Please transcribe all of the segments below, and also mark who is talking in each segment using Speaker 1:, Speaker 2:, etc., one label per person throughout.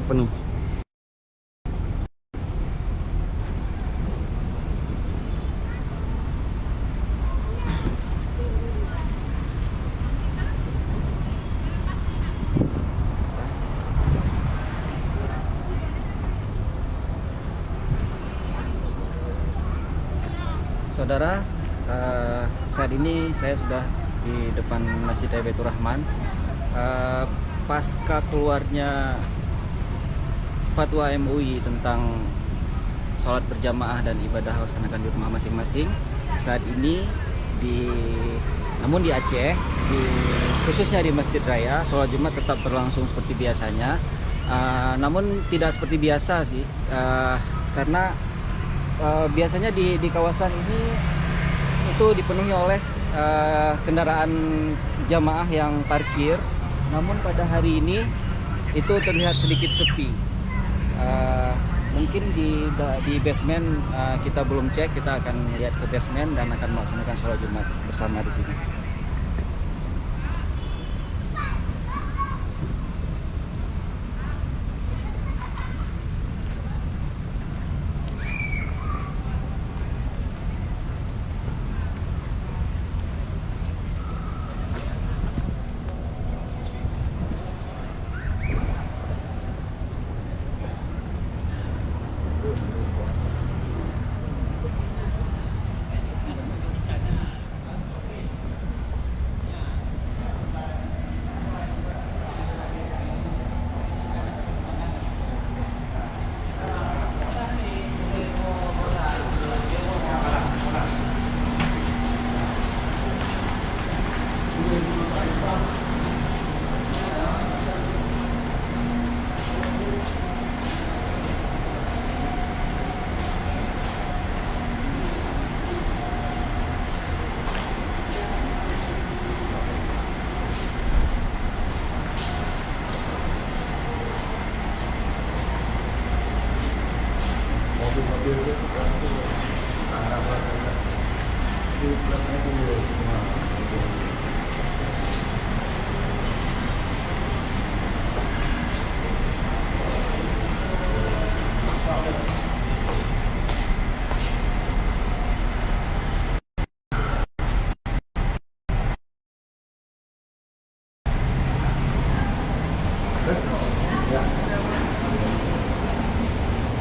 Speaker 1: penuh. Saudara, saat ini saya sudah di depan Masjid Baitur Rahman. Pasca keluarnya fatwa MUI tentang sholat berjamaah dan ibadah laksanakan di rumah masing-masing, saat ini namun di Aceh, khususnya di Masjid Raya, sholat Jumat tetap berlangsung seperti biasanya. Namun tidak seperti biasa sih, karena biasanya di kawasan ini itu dipenuhi oleh kendaraan jamaah yang parkir. Namun pada hari ini itu terlihat sedikit sepi. Mungkin di basement kita belum cek, kita akan lihat ke basement dan akan melaksanakan sholat Jumat bersama di sini.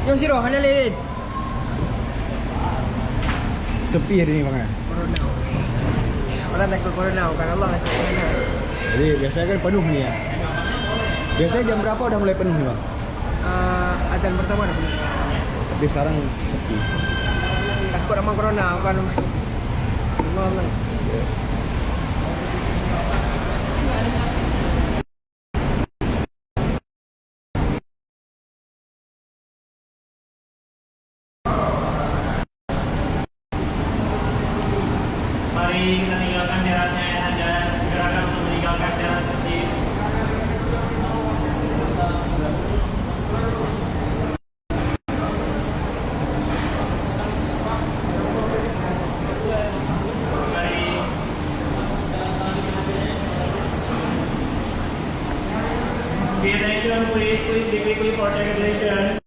Speaker 2: Yung siro, hanalilid.
Speaker 1: Sepi hari ini bang ya?
Speaker 2: Corona. Orang takut corona, bukan Allah takut corona.
Speaker 1: Jadi biasanya kan penuh nih ya? Biasanya jam berapa udah mulai penuh nih bang?
Speaker 2: Azan pertama dah penuh.
Speaker 1: Tapi sekarang sepi.
Speaker 2: Takut sama corona, bukan Allah.
Speaker 3: Mari kita tinggalkan terasnya dan segerakan untuk meninggalkan teras masjid. Mari. Pay attention, please be quickly for tabulation.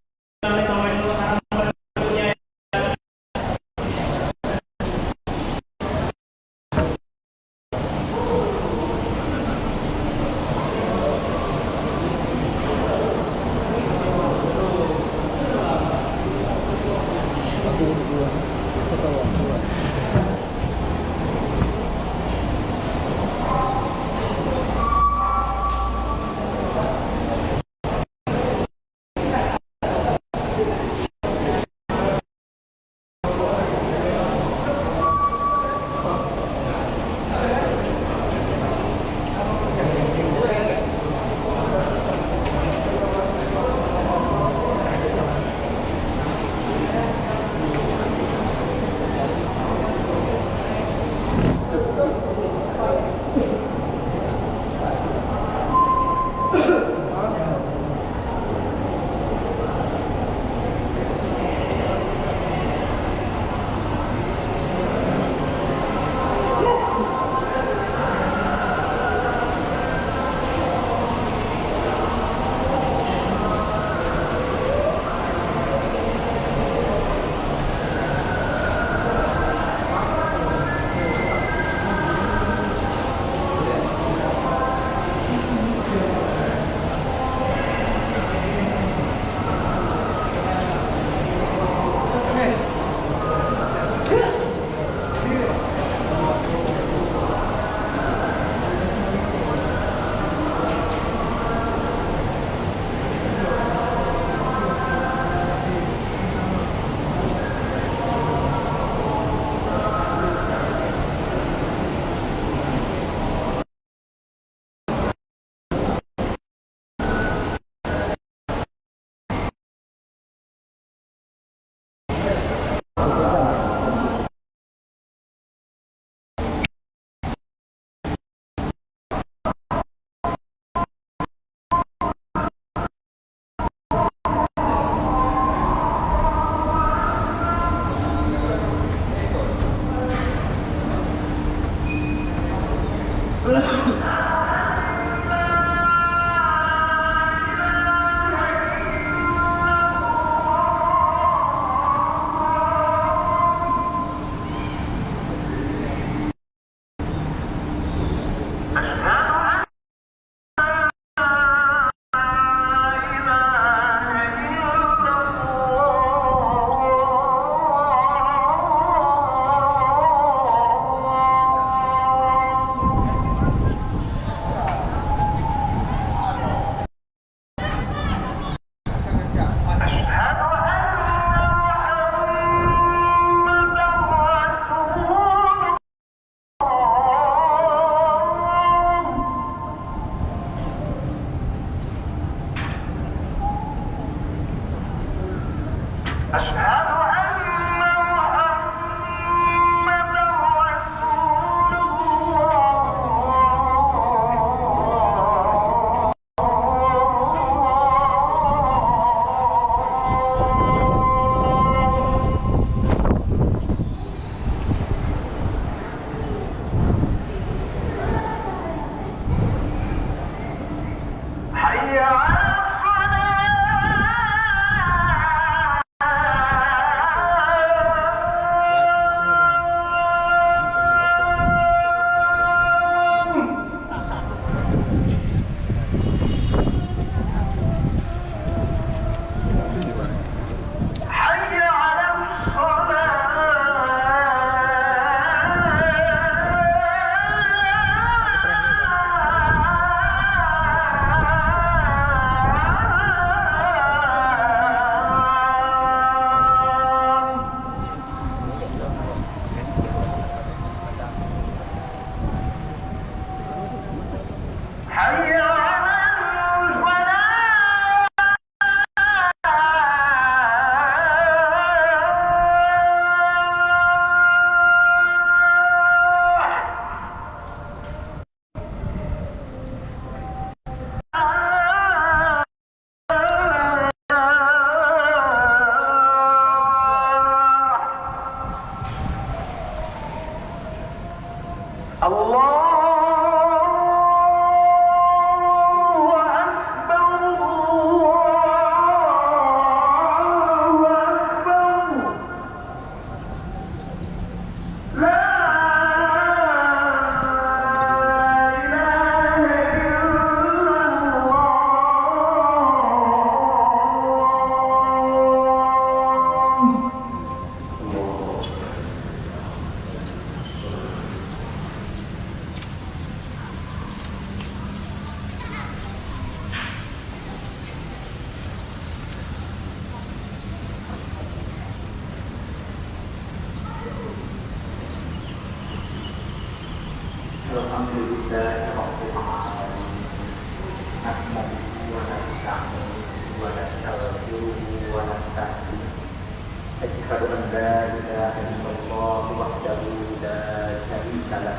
Speaker 4: أشهد أن لا إله إلا الله وحده لا شريك له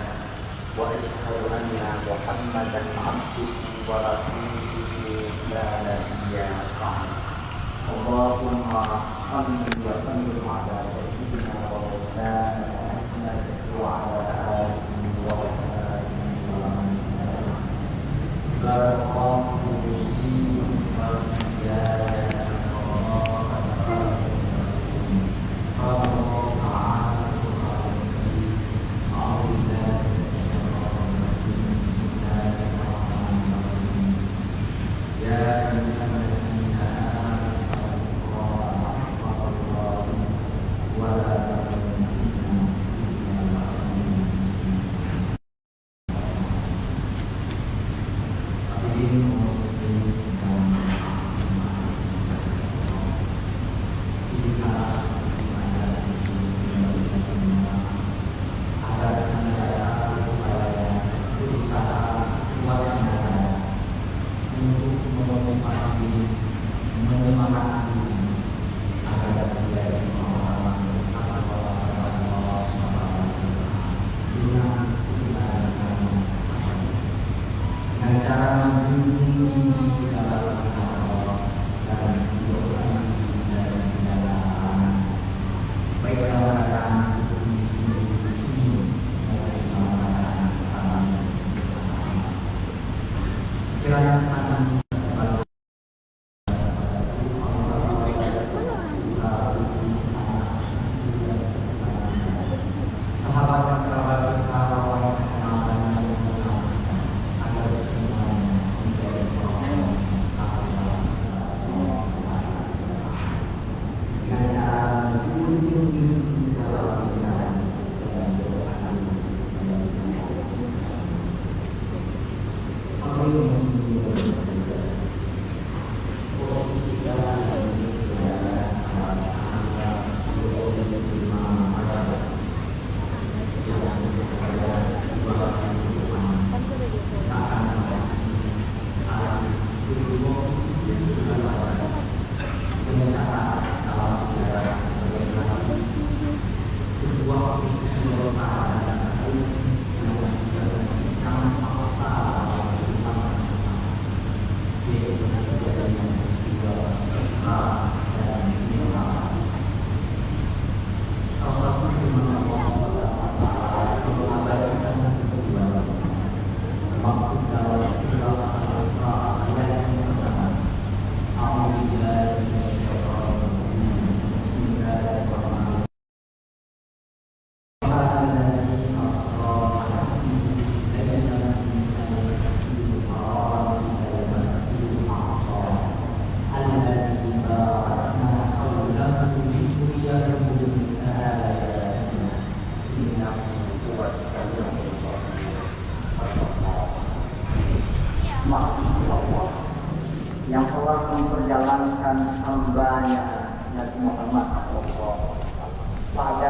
Speaker 4: وأشهد أن محمدا عبده ورسوله لا نبي بعده. اللهم صل وسلم على سيدنا ومولانا محمد وعلى آله وصحبه ومن والاه. قال الله تعالى yang telah memperjalankan hambanya Nabi Muhammad SAW pada